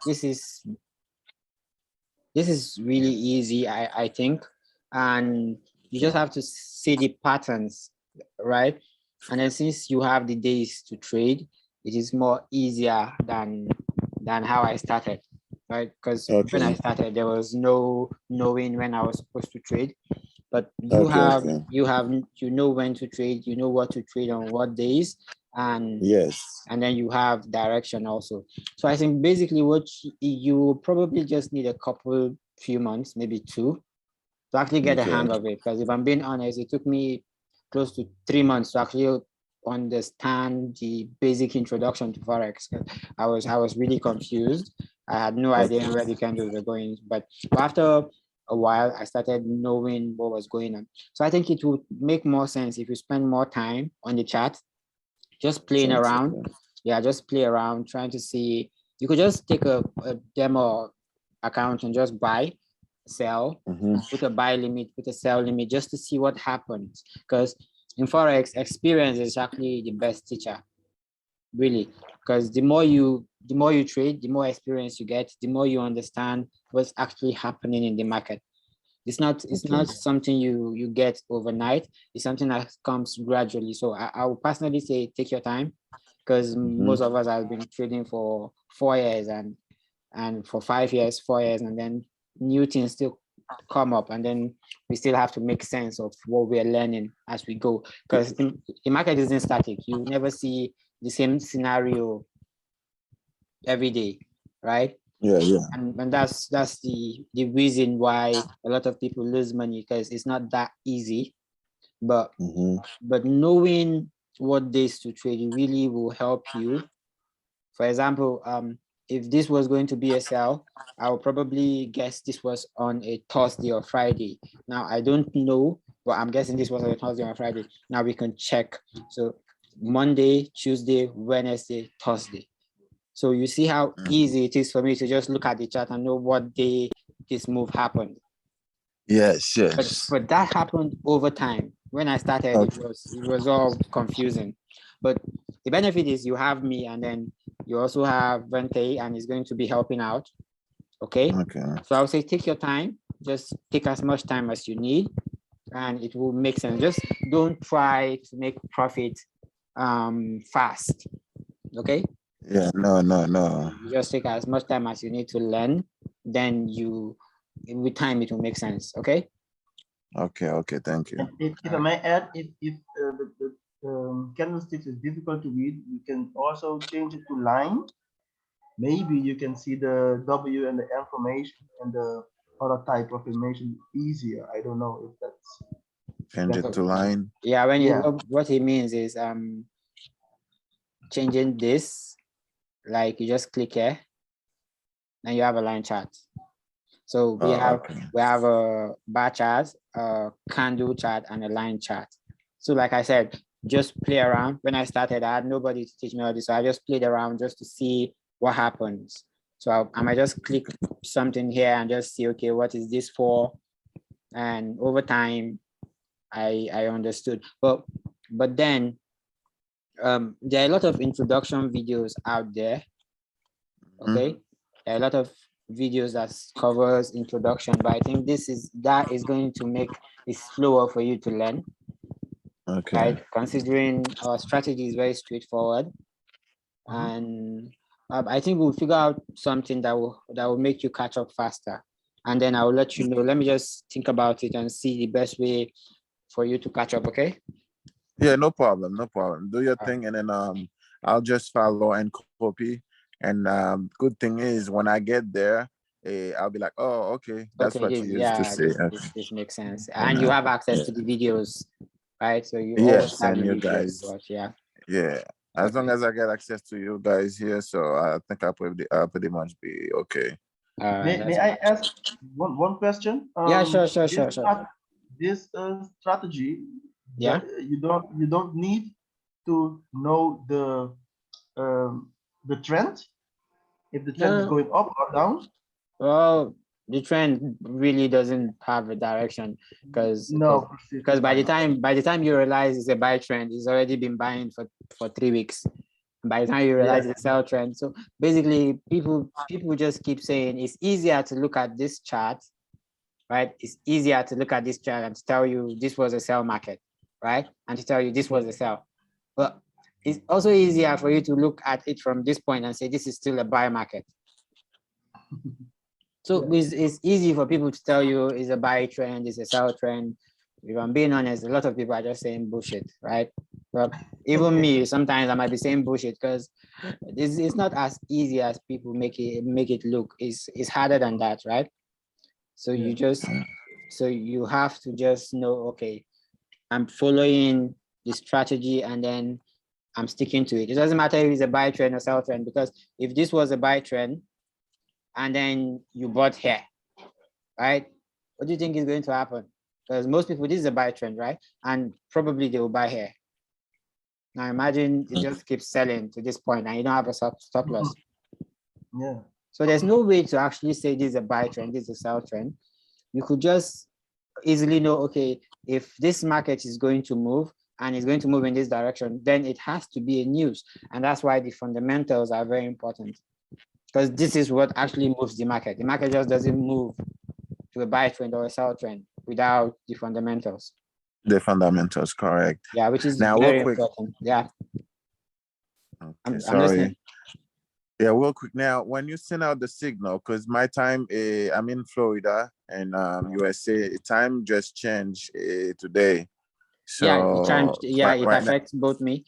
this is really easy, I think, and you just have to see the patterns, right? And then since you have the days to trade, it is more easier than how I started, right? Because when I started, there was no knowing when I was supposed to trade. But you know when to trade, you know what to trade on what days, and and then you have direction also. So I think basically what you probably just need a few months, maybe 2, to actually get a hang of it. Because if I'm being honest, it took me close to 3 months to actually understand the basic introduction to Forex. I was really confused. I had no idea where the candles were going. But after a while, I started knowing what was going on. So I think it would make more sense if you spend more time on the chart, just playing around. Yeah, just play around, trying to see. You could just take a demo account and just buy, sell, put a buy limit, put a sell limit, just to see what happens. Because in Forex, experience is actually the best teacher, really. Because the more you trade, the more experience you get, the more you understand what's actually happening in the market. It's not something you get overnight. It's something that comes gradually. So I would personally say take your time, because most of us have been trading for 4 years and for 5 years, 4 years, and then new things still come up, and then we still have to make sense of what we're learning as we go, because the market isn't static. You never see the same scenario every day, right? And that's the reason why a lot of people lose money, because it's not that easy. But knowing what days to trade really will help you. For example, if this was going to be a sell, I will probably guess this was on a Thursday or Friday. Now, I don't know, but I'm guessing this was on a Thursday or Friday. Now we can check. So Monday, Tuesday, Wednesday, Thursday. So you see how easy it is for me to just look at the chart and know what day this move happened. Yes. But that happened over time. When I started, it was all confusing. But the benefit is you have me, and then you also have Vente, and he's going to be helping out. Okay. So I would say take your time. Just take as much time as you need, and it will make sense. Just don't try to make profit fast. Okay. Yeah, no. You just take as much time as you need to learn. Then with time, it will make sense. Okay. Okay. Thank you. If I may add, if the candlesticks is difficult to read, you can also change it to line. Maybe you can see the W and the information and the other type of information easier. I don't know if that's change it to line. Yeah, what he means is changing this, like you just click here, and you have a line chart. So we have a bar chart, a candle chart, and a line chart. So like I said, just play around. When I started, I had nobody to teach me all this, so I just played around just to see what happens. So I might just click something here and just see, okay, what is this for? And over time, I understood. But then there are a lot of introduction videos out there. Okay, there are a lot of videos that covers introduction, but I think that is going to make it slower for you to learn. Okay. Right? Considering our strategy is very straightforward, and I think we'll figure out something that will make you catch up faster, and then I will let you know. Let me just think about it and see the best way for you to catch up. Okay? Yeah, no problem. Do your thing, and then I'll just follow and copy. And good thing is when I get there, I'll be like, oh, okay, that's what you used to say. This makes sense, and you have access to the videos, right? So you always have and you guys. Yeah. As long as I get access to you guys here, so I think I'll pretty much be okay. May I ask one question? Yeah, sure. This strategy, yeah, you don't need to know the trend, if the trend is going up or down. Well, the trend really doesn't have a direction, because by the time you realize it's a buy trend, it's already been buying for 3 weeks. By the time you realize the sell trend. So basically, people just keep saying it's easier to look at this chart, right? It's easier to look at this chart and to tell you this was a sell market, right? And to tell you this was a sell. But it's also easier for you to look at it from this point and say this is still a buy market. So it's easy for people to tell you it's a buy trend, it's a sell trend. If I'm being honest, a lot of people are just saying bullshit, right? But even me, sometimes I might be saying bullshit because it's not as easy as people make it look. It's harder than that, right? So you have to just know, okay, I'm following the strategy and then I'm sticking to it. It doesn't matter if it's a buy trend or sell trend, because if this was a buy trend and then you bought here, right? What do you think is going to happen? Because most people, this is a buy trend, right? And probably they will buy here. Now imagine it just keeps selling to this point and you don't have a stop loss. Yeah. So there's no way to actually say this is a buy trend, this is a sell trend. You could just easily know, okay, if this market is going to move and it's going to move in this direction, then it has to be a news. And that's why the fundamentals are very important, because this is what actually moves the market. The market just doesn't move to a buy trend or a sell trend without the fundamentals. The fundamentals, correct. Yeah, which is now very real quick. important. Yeah. Okay, I'm sorry. listening. Yeah, real quick. Now, when you send out the signal, because my time, I'm in Florida and USA, time just changed today. So it affects both me.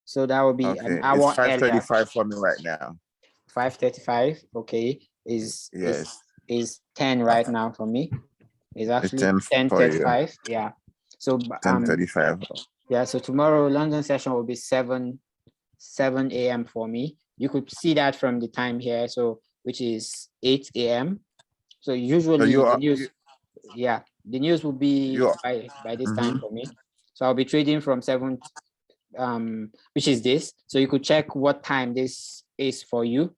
So that will be an hour it's 5:35 for me right now. 5:35. Okay, is 10 right now for me. It's actually 10:35. Yeah. So 10:35. Yeah. So tomorrow London session will be 7 a.m. for me. You could see that from the time here. So which is 8 a.m. So usually the news will be by this time for me. So I'll be trading from 7, which is this. So you could check what time this is for you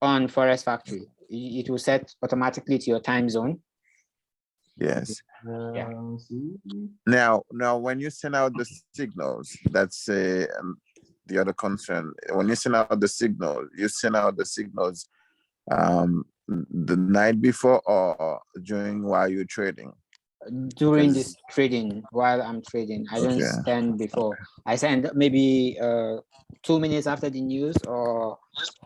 on Forex Factory. It will set automatically to your time zone. Yes. Yeah. Now, when you send out the signals, that's the other concern. When you send out the signal, you send out the signals the night before or during while you're trading? During this trading, while I'm trading, I don't send before. I send maybe 2 minutes after the news or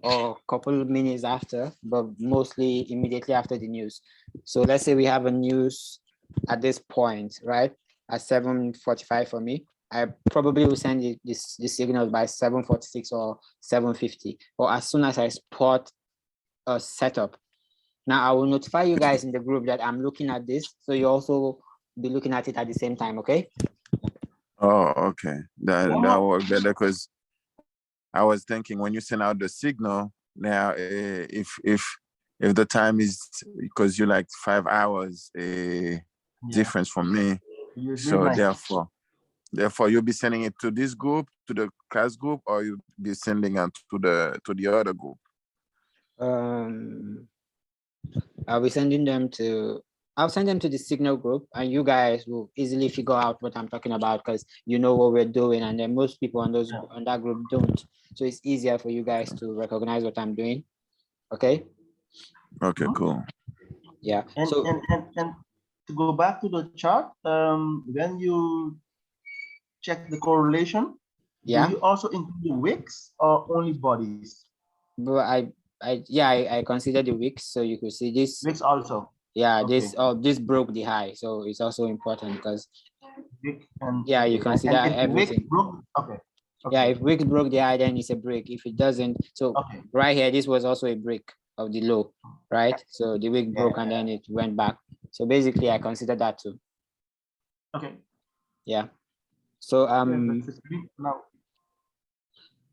a couple of minutes after, but mostly immediately after the news. So let's say we have a news at this point, right? At 7:45 for me. I probably will send this signal by 7:46 or 7:50, or as soon as I spot a setup. Now I will notify you guys in the group that I'm looking at this, so you also be looking at it at the same time, okay? Oh, okay. That worked better, because I was thinking when you send out the signal now, if the time is, because you're like 5 hours difference from me, so therefore you'll be sending it to this group, to the class group, or you'll be sending it to the other group? I'll send them to the signal group, and you guys will easily figure out what I'm talking about, because you know what we're doing, and then most people on that group don't. So it's easier for you guys to recognize what I'm doing. Okay. Okay, cool. Yeah. And to go back to the chart, when you check the correlation, do you also include the wicks or only bodies? But I consider the wicks, so you could see this. Wicks also. Yeah, this broke the high, so it's also important, because you consider everything. Yeah, if wick broke the high, then it's a break. If it doesn't, so right here, this was also a break of the low, right? So the wick broke and then it went back. So basically, I consider that too. Okay. Yeah. So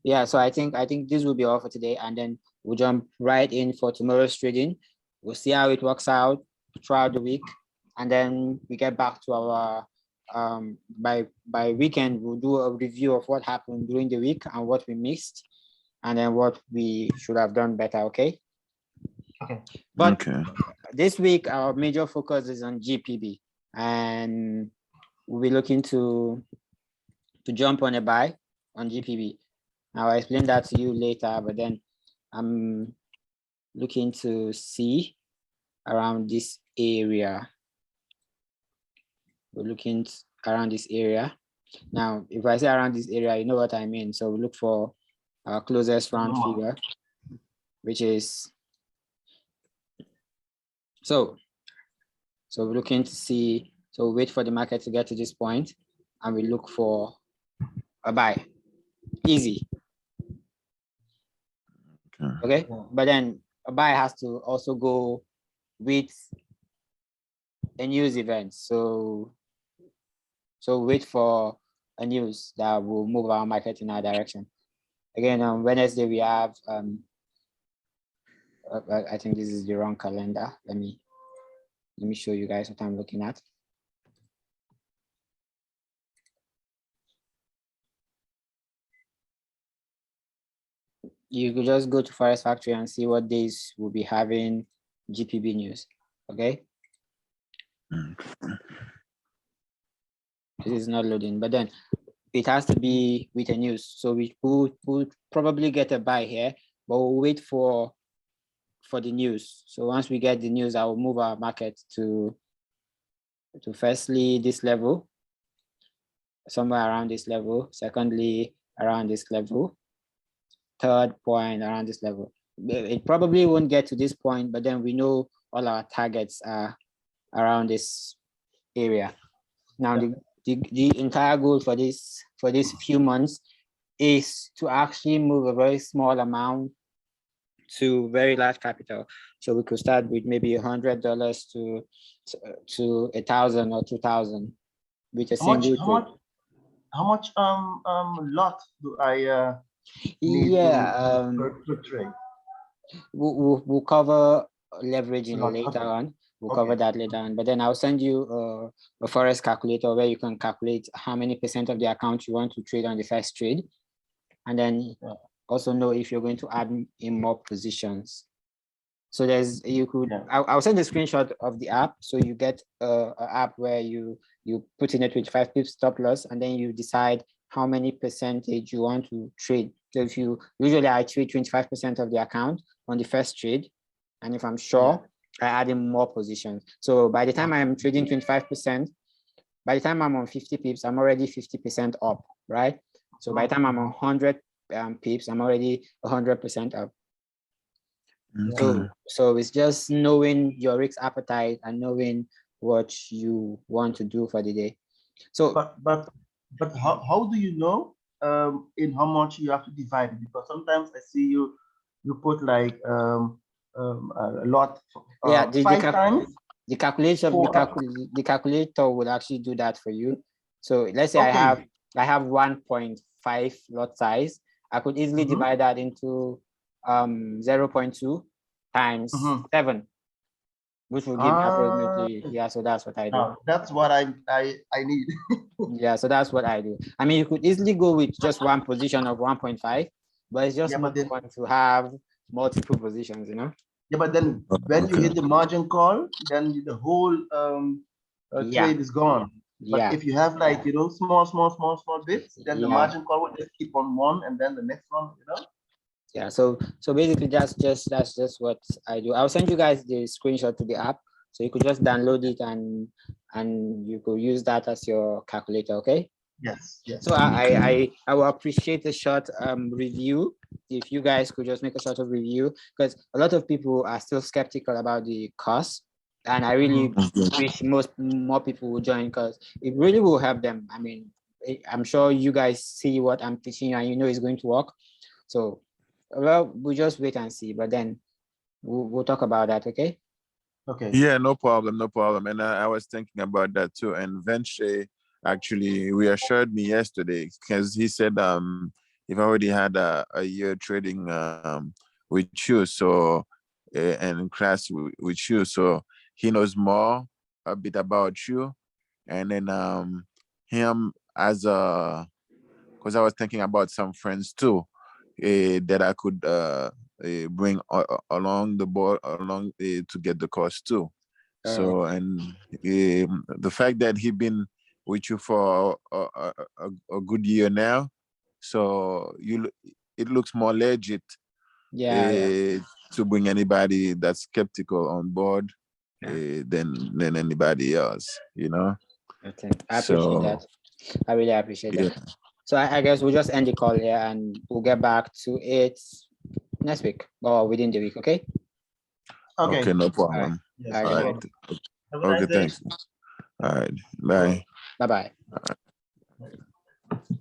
yeah, so I think this will be all for today, and then we'll jump right in for tomorrow's trading. We'll see how it works out throughout the week, and then we get back to our by weekend we'll do a review of what happened during the week and what we missed, and then what we should have done better. Okay. But this week our major focus is on GPB, and we'll be looking to jump on a buy on GPB. I'll explain that to you later, but then I'm looking to see around this area. We're looking around this area. Now, if I say around this area, you know what I mean. So we look for our closest round figure, which is, so we're looking to see, so we wait for the market to get to this point and we look for a buy. Easy. Okay, but then a buy has to also go with a news event. So wait for a news that will move our market in our direction. Again, on Wednesday we have I think this is the wrong calendar. Let me show you guys what I'm looking at. You could just go to Forest Factory and see what days we'll be having GPB news. Okay. This is not loading, but then it has to be with a news. So we will probably get a buy here, but we'll wait for the news. So once we get the news, I will move our market to firstly this level, somewhere around this level. Secondly, around this level. Third point around this level. It probably won't get to this point, but then we know all our targets are around this area. Now, the entire goal for this few months is to actually move a very small amount to very large capital. So we could start with maybe $100 to 1,000 or 2,000 with a single trade. How much lot do I need per trade? We'll cover leveraging later on. We'll cover that later on. But then I'll send you a Forex calculator where you can calculate how many % of the account you want to trade on the first trade. And then also know if you're going to add in more positions. So there's, you could, I'll send a screenshot of the app. So you get an app where you put in a 25 pips stop loss, and then you decide how many percentage you want to trade. So if you, usually I trade 25% of the account on the first trade. And if I'm sure, I add in more positions. So by the time I'm trading 25%, by the time I'm on 50 pips, I'm already 50% up, right? So by the time I'm on 100 pips, I'm already 100% up. So it's just knowing your risk appetite and knowing what you want to do for the day. So, but how do you know in how much you have to divide it? Because sometimes I see you put like a lot. The calculator would actually do that for you. So let's say I have 1.5 lot size. I could easily divide that into 0.2 times 7, which will give me approximately, so that's what I do. That's what I need. Yeah, so that's what I do. I mean, you could easily go with just one position of 1.5, but it's just more fun to have multiple positions, you know? Yeah, but then when you hit the margin call, then the whole trade is gone. But if you have like, you know, small bits, then the margin call will just keep on one and then the next one, you know? Yeah, so basically that's just what I do. I'll send you guys the screenshot to the app, so you could just download it and you could use that as your calculator. Okay. Yes. So I will appreciate a short review if you guys could just make a sort of review, because a lot of people are still skeptical about the cost, and I really wish more people would join, because it really will help them. I mean, I'm sure you guys see what I'm teaching you and you know it's going to work. So well, we'll just wait and see, but then we'll talk about that, okay? Okay. Yeah, no problem. And I was thinking about that too. And Venche actually reassured me yesterday, because he said you've already had a year trading with you, so and in class with you, so he knows more a bit about you. And then him as a, because I was thinking about some friends too. That I could bring along the board to get the cost too. So, and the fact that he's been with you for a good year now, so it looks more legit. To bring anybody that's skeptical on board than anybody else, you know. Okay, I appreciate that. I really appreciate that. So I guess we'll just end the call here and we'll get back to it next week or within the week. Okay. Okay, no problem. All right. All right. Have a nice day. Thanks. All right. Bye. Bye-bye. Bye.